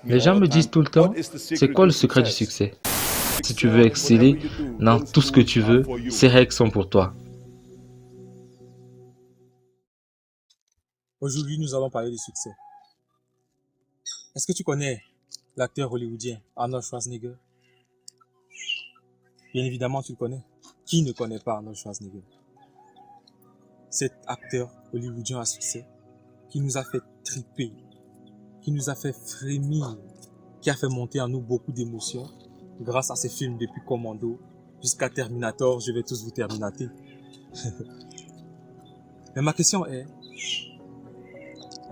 Les gens me disent tout le temps, c'est quoi le secret du succès? Si tu veux exceller dans tout ce que tu veux, ces règles sont pour toi. Aujourd'hui, nous allons parler du succès. Est-ce que tu connais l'acteur hollywoodien Arnold Schwarzenegger? Bien évidemment, tu le connais. Qui ne connaît pas Arnold Schwarzenegger? Cet acteur hollywoodien à succès qui nous a fait triper, qui nous a fait frémir, qui a fait monter en nous beaucoup d'émotions grâce à ses films depuis Commando jusqu'à Terminator, je vais tous vous terminater. Mais ma question est,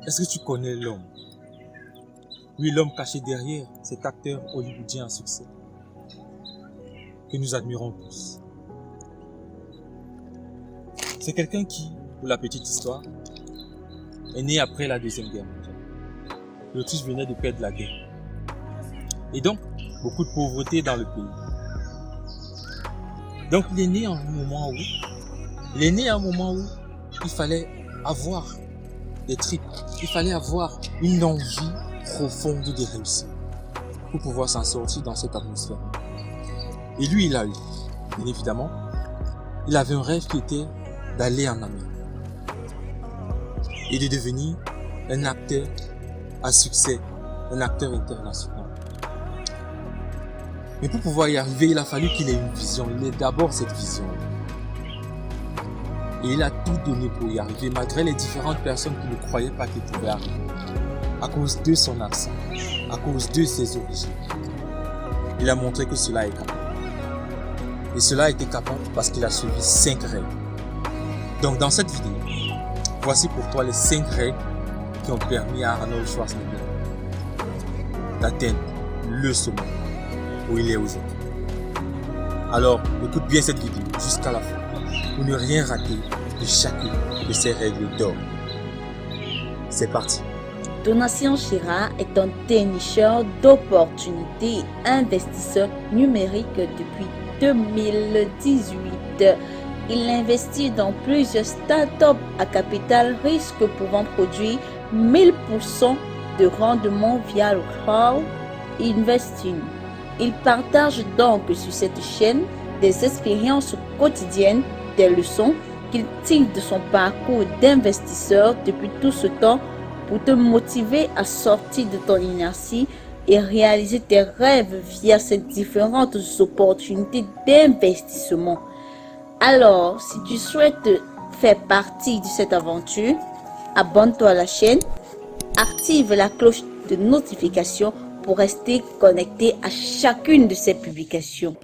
est-ce que tu connais l'homme? Oui, l'homme caché derrière cet acteur hollywoodien à succès que nous admirons tous. C'est quelqu'un qui, pour la petite histoire, est né après la Deuxième Guerre mondiale. L'Autriche venait de perdre la guerre. Et donc, beaucoup de pauvreté dans le pays. Donc, il est né à un moment où il fallait avoir des tripes. Il fallait avoir une envie profonde de réussir pour pouvoir s'en sortir dans cette atmosphère. Et lui, il a eu, bien évidemment, il avait un rêve qui était d'aller en Amérique et de devenir un acteur à succès, un acteur international. Mais pour pouvoir y arriver, il a fallu qu'il ait une vision. Il ait d'abord cette vision. Et il a tout donné pour y arriver, malgré les différentes personnes qui ne croyaient pas qu'il pouvait arriver. À cause de son accent, à cause de ses origines. Il a montré que cela est capable. Et cela a été capable parce qu'il a suivi 5 règles. Donc dans cette vidéo, voici pour toi les 5 règles qui ont permis à Arnold Schwarzenegger d'atteindre le sommet où il est aujourd'hui. Alors, écoute bien cette vidéo jusqu'à la fin pour ne rien rater de chacune de ces règles d'or. C'est parti. Donatien Chira est un dénicheur d'opportunités et investisseur numérique depuis 2018. Il investit dans plusieurs startups à capital risque pouvant produire 1000% de rendement via le crowd investing. Il partage donc sur cette chaîne des expériences quotidiennes, des leçons qu'il tire de son parcours d'investisseur depuis tout ce temps pour te motiver à sortir de ton inertie et réaliser tes rêves via ces différentes opportunités d'investissement. Alors, si tu souhaites faire partie de cette aventure, abonne-toi à la chaîne, active la cloche de notification pour rester connecté à chacune de ces publications.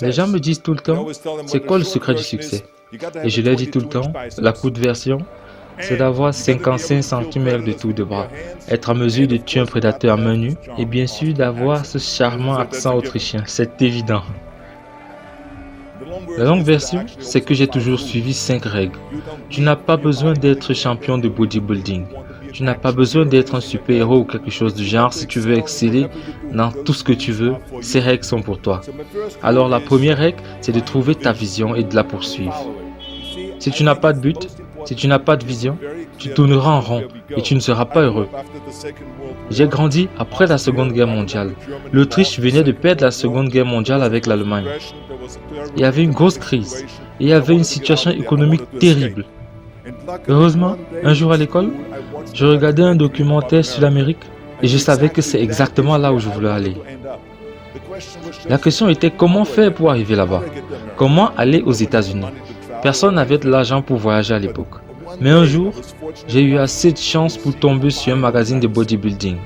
Les gens me disent tout le temps, c'est quoi le secret du succès? Et je leur dis tout le temps, la courte version, c'est d'avoir 55 cm de tour de bras, être en mesure de tuer un prédateur à main nue et bien sûr d'avoir ce charmant accent autrichien, c'est évident. La longue version, c'est que j'ai toujours suivi 5 règles. Tu n'as pas besoin d'être champion de bodybuilding. Tu n'as pas besoin d'être un super-héros ou quelque chose du genre si tu veux exceller dans tout ce que tu veux. Ces règles sont pour toi. Alors la première règle, c'est de trouver ta vision et de la poursuivre. Si tu n'as pas de but, si tu n'as pas de vision, tu tourneras en rond et tu ne seras pas heureux. J'ai grandi après la Seconde Guerre mondiale. L'Autriche venait de perdre la Seconde Guerre mondiale avec l'Allemagne. Il y avait une grosse crise et il y avait une situation économique terrible. Heureusement, un jour à l'école, je regardais un documentaire sur l'Amérique et je savais que c'est exactement là où je voulais aller. La question était comment faire pour arriver là-bas? Comment aller aux États-Unis? Personne n'avait de l'argent pour voyager à l'époque. Mais un jour, j'ai eu assez de chance pour tomber sur un magazine de bodybuilding.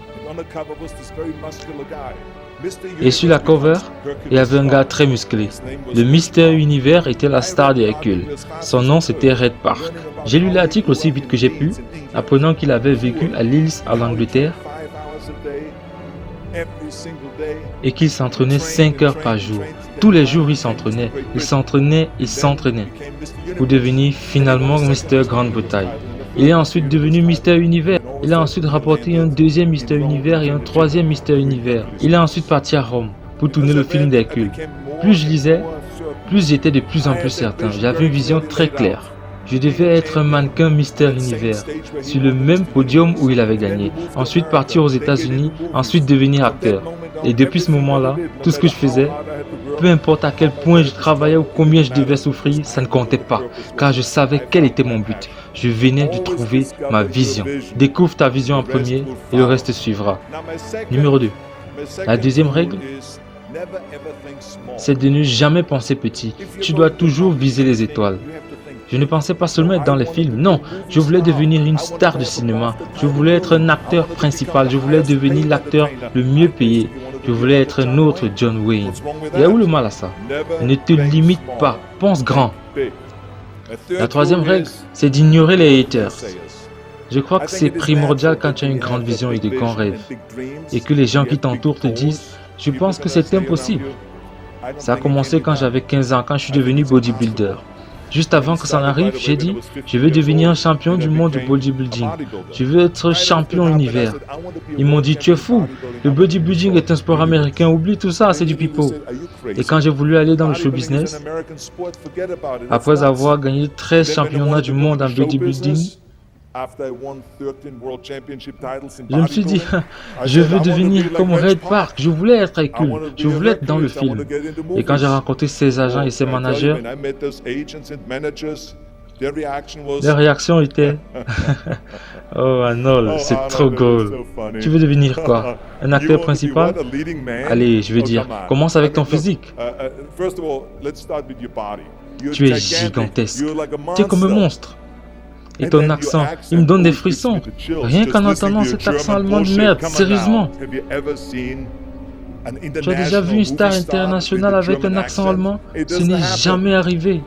Et sur la cover, il y avait un gars très musclé. Le Mister Univers était la star de Hercule. Son nom c'était Red Park. J'ai lu l'article aussi vite que j'ai pu, apprenant qu'il avait vécu à Leeds en Angleterre et qu'il s'entraînait 5 heures par jour. Tous les jours il s'entraînait pour devenir finalement Mister Grande-Bretagne. Il est ensuite devenu Mister Univers. Il a ensuite rapporté un deuxième Mister Univers et un troisième Mister Univers. Il est ensuite parti à Rome pour tourner le film d'Hercule. Plus je lisais, plus j'étais de plus en plus certain. J'avais une vision très claire. Je devais être un mannequin Mister Univers, sur le même podium où il avait gagné. Ensuite partir aux États-Unis, ensuite devenir acteur. Et depuis ce moment-là, tout ce que je faisais, peu importe à quel point je travaillais ou combien je devais souffrir, ça ne comptait pas, car je savais quel était mon but. Je venais de trouver ma vision. Découvre ta vision en premier et le reste suivra. Numéro 2. La deuxième règle, c'est de ne jamais penser petit. Tu dois toujours viser les étoiles. Je ne pensais pas seulement être dans les films, non, je voulais devenir une star de cinéma. Je voulais être un acteur principal, je voulais devenir l'acteur le mieux payé. Je voulais être un autre John Wayne. Il y a où le mal à ça? Ne te limite pas, pense grand. La troisième règle, c'est d'ignorer les haters. Je crois que c'est primordial quand tu as une grande vision et de grands rêves, et que les gens qui t'entourent te disent « Je pense que c'est impossible ». Ça a commencé quand j'avais 15 ans, quand je suis devenu bodybuilder. Juste avant que ça n'arrive, j'ai dit « Je veux devenir un champion du monde du bodybuilding. Je veux être champion univers ». Ils m'ont dit « Tu es fou, le bodybuilding est un sport américain, oublie tout ça, c'est du pipeau ». Et quand j'ai voulu aller dans le show business, après avoir gagné 13 championnats du monde en bodybuilding, je me suis dit, je veux devenir comme Red Park, je voulais être Hercule, je voulais être dans le film. Et quand j'ai rencontré ses agents et ses managers, les réactions étaient, oh Arnold, c'est trop drôle. Tu veux devenir quoi? Un acteur principal? Allez, je veux dire, commence avec ton physique. Tu es gigantesque, tu es comme un monstre. Et ton accent, il me donne des frissons. Rien qu'en entendant cet accent allemand de merde, sérieusement. Tu as déjà vu une star internationale avec un accent allemand? Ce n'est jamais arrivé.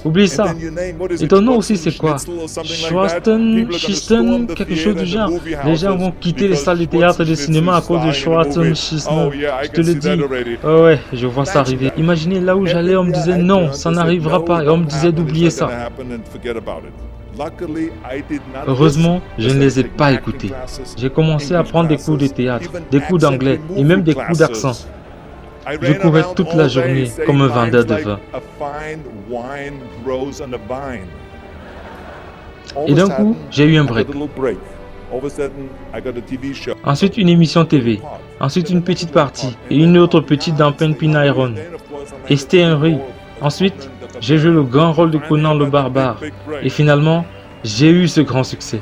Oublie ça. Et ton nom aussi, c'est quoi? Schwarzen, Schisten, quelque chose du genre. Les gens vont quitter les salles de théâtre et de cinéma à cause de Schwarzen, Schisten. Je te le dis. Oh ouais, je vois ça arriver. Imaginez là où j'allais, on me disait non, ça n'arrivera pas. Et on me disait d'oublier ça. Heureusement, je ne les ai pas écoutés. J'ai commencé à prendre des cours de théâtre, des cours d'anglais et même des cours d'accent. Je courais toute la journée comme un vendeur de vin. Et d'un coup, j'ai eu un break. Ensuite, une émission TV. Ensuite, une petite partie et une autre petite dans Penpin Iron. Et c'était un riz. Ensuite, j'ai joué le grand rôle de Conan le barbare. Et finalement, j'ai eu ce grand succès.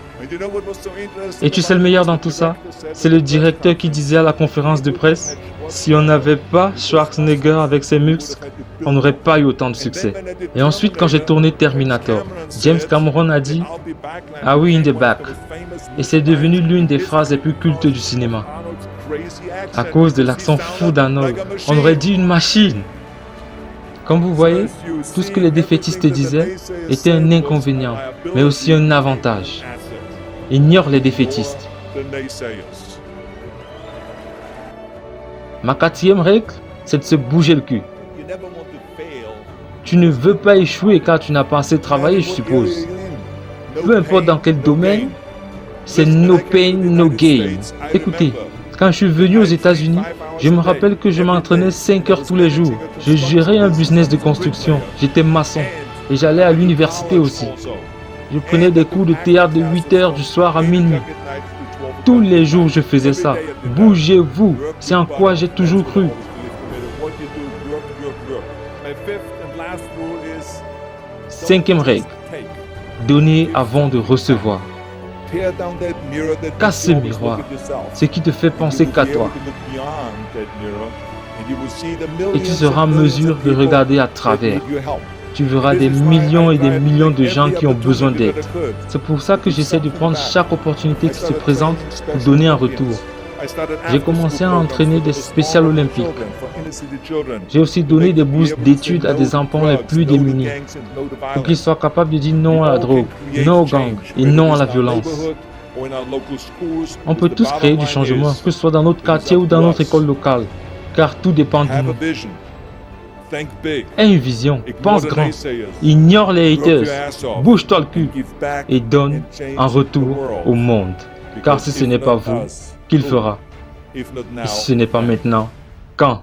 Et tu sais le meilleur dans tout ça? C'est le directeur qui disait à la conférence de presse, si on n'avait pas Schwarzenegger avec ses muscles, on n'aurait pas eu autant de succès. Et ensuite, quand j'ai tourné Terminator, James Cameron a dit, ah oui, in the back. Et c'est devenu l'une des phrases les plus cultes du cinéma. À cause de l'accent fou d'Arnold, on aurait dit une machine. Comme vous voyez, tout ce que les défaitistes disaient était un inconvénient, mais aussi un avantage. Ignore les défaitistes. Ma quatrième règle, c'est de se bouger le cul. Tu ne veux pas échouer car tu n'as pas assez travaillé, je suppose. Peu importe dans quel domaine, c'est no pain, no gain. Écoutez, quand je suis venu aux États-Unis, je me rappelle que je m'entraînais 5 heures tous les jours. Je gérais un business de construction. J'étais maçon et j'allais à l'université aussi. Je prenais des cours de théâtre de 8 heures du soir à minuit. Tous les jours, je faisais ça. Bougez-vous, c'est en quoi j'ai toujours cru. Cinquième règle, donner avant de recevoir. Casse ce miroir, ce qui te fait penser qu'à toi. Et tu seras en mesure de regarder à travers. Tu verras des millions et des millions de gens qui ont besoin d'aide. C'est pour ça que j'essaie de prendre chaque opportunité qui se présente pour donner un retour. J'ai commencé à entraîner des spéciales olympiques. J'ai aussi donné des bourses d'études à des enfants les plus démunis pour qu'ils soient capables de dire non à la drogue, non au gang et non à la violence. On peut tous créer du changement, que ce soit dans notre quartier ou dans notre école locale, car tout dépend de nous. Aie une vision, pense grand, ignore les haters, bouge-toi le cul et donne en retour au monde. Car si ce n'est pas vous, qui le fera? Et si ce n'est pas maintenant, quand?